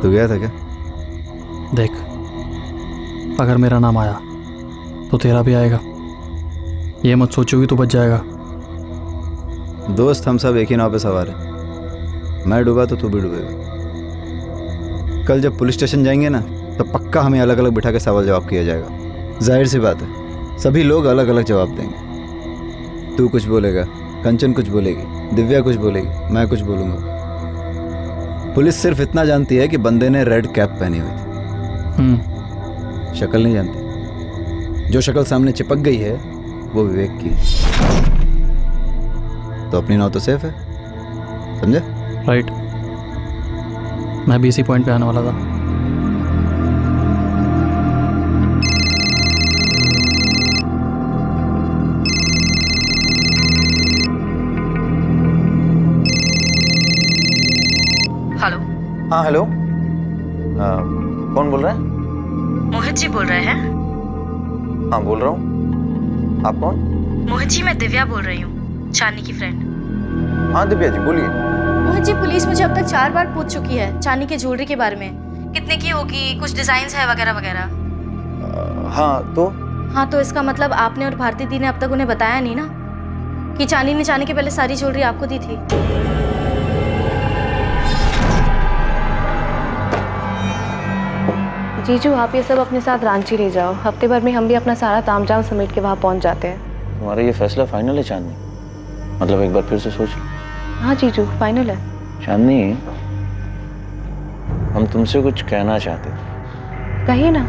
तो गया था क्या? देख, अगर मेरा नाम आया तो तेरा भी आएगा। ये मत सोचोगी तो बच जाएगा। दोस्त, हम सब एक ही नाव पे सवार हैं। मैं डूबा तो तू भी डूबेगा। कल जब पुलिस स्टेशन जाएंगे ना तो पक्का हमें अलग अलग बिठा के सवाल जवाब किया जाएगा। जाहिर सी बात है, सभी लोग अलग अलग जवाब देंगे। तू कुछ बोलेगा, कंचन कुछ बोलेगी, दिव्या कुछ बोलेगी, मैं कुछ बोलूँगा। पुलिस सिर्फ इतना जानती है कि बंदे ने रेड कैप पहनी हुई थी। शक्ल नहीं जानती। जो शक्ल सामने चिपक गई है वो विवेक की है। तो अपनी नाव तो सेफ है, समझे? राइट, मैं भी इसी पॉइंट पे आने वाला था। हेलो। हाँ हेलो, कौन बोल रहा है? मोहित जी बोल रहे हैं? हाँ बोल रहा हूँ। आप कौन? मोहित जी, मैं दिव्या बोल रही हूँ, चांदनी की फ्रेंड। हाँ दिव्या जी बोलिए। मोहित जी, पुलिस मुझे अब तक 4 बार पूछ चुकी है चांदनी की ज्वेलरी के बारे में, कितने की होगी, कुछ डिजाइन है वगैरह वगैरह। हाँ तो इसका मतलब आपने और भारती दी ने अब तक उन्हें बताया नहीं ना कि चांदनी ने जाने के पहले सारी ज्वेलरी आपको दी थी? जीजू, आप ये सब अपने साथ रांची ले जाओ, हफ्ते भर में हम भी अपना सारा तामझाम समेट के वहाँ पहुँच जाते हैं। तुम्हारा ये फैसला फाइनल है चांदनी? मतलब एक बार फिर से सोच लो। हाँ जीजू, फाइनल है। चांदनी, हम तुमसे कुछ कहना चाहते थे। कहिए ना।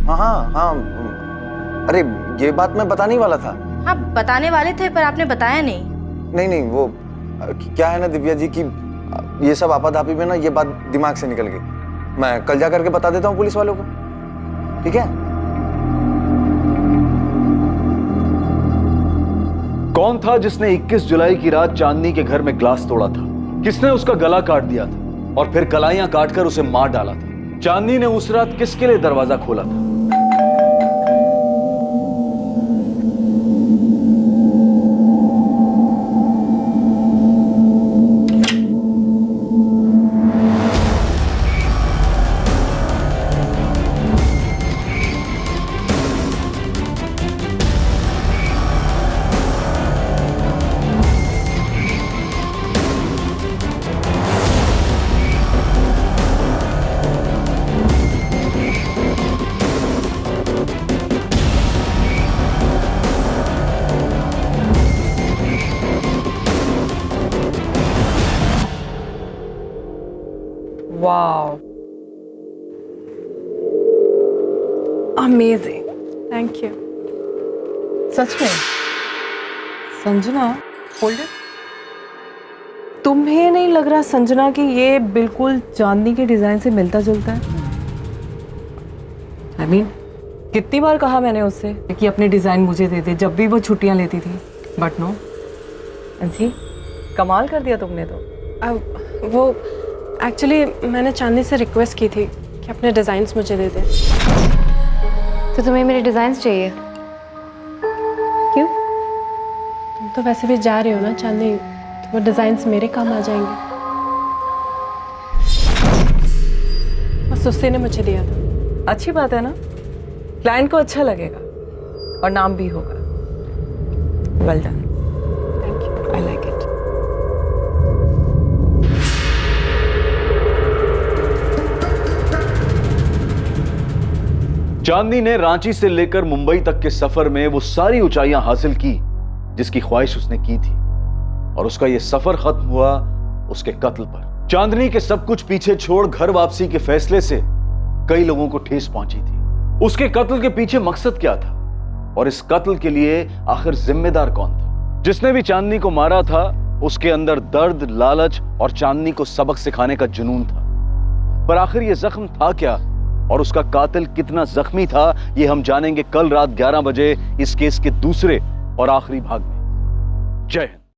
हाँ, अरे ये बात मैं बताने वाला था। हाँ, बताने वाले थे पर आपने बताया नहीं। नहीं, वो क्या है ना दिव्या जी की ये सब आपाधापी में ना ये बात दिमाग से निकल गई। मैं कल जा करके बता देता हूँ पुलिस वालों को, ठीक है? कौन था जिसने 21 जुलाई की रात चांदनी के घर में ग्लास तोड़ा था? किसने उसका गला काट दिया था और फिर कलाइयां काटकर उसे मार डाला था? चांदनी ने उस रात किसके लिए दरवाजा खोला था? Wow, amazing, thank you. सच में संजना, होल्ड इट। तुम्हें नहीं लग रहा संजना कि ये बिल्कुल चांदनी के डिजाइन से मिलता जुलता है? I mean, कितनी बार कहा मैंने उससे कि अपने डिजाइन मुझे दे दे जब भी वो छुट्टियां लेती थी, बट नो। जी, कमाल कर दिया तुमने तो। वो एक्चुअली मैंने चांदनी से रिक्वेस्ट की थी कि अपने डिज़ाइंस मुझे दे दे। तो तुम्हें मेरे डिजाइन्स चाहिए? क्यों? तुम तो वैसे भी जा रही हो ना चांदनी, तो वो डिज़ाइंस मेरे काम आ जाएंगे। बस उससे ने मुझे दिया था। अच्छी बात है ना, क्लाइंट को अच्छा लगेगा और नाम भी होगा। Well done, thank you, I like it. Chandni ने रांची से लेकर मुंबई तक के सफर में वो सारी ऊंचाइयां हासिल की जिसकी ख्वाहिश उसने की थी, और उसका ये सफर खत्म हुआ उसके कत्ल पर। चांदनी के सब कुछ पीछे छोड़ घर वापसी के फैसले से कई लोगों को ठेस पहुंची थी। उसके कत्ल के पीछे मकसद क्या था, और इस कत्ल के लिए आखिर जिम्मेदार कौन था? जिसने भी चांदनी को मारा था उसके अंदर दर्द, लालच और चांदनी को सबक सिखाने का जुनून था। पर आखिर ये जख्म था क्या, और उसका कातिल कितना जख्मी था, ये हम जानेंगे कल रात 11 बजे इस केस के दूसरे और आखिरी भाग में। जय हिंद।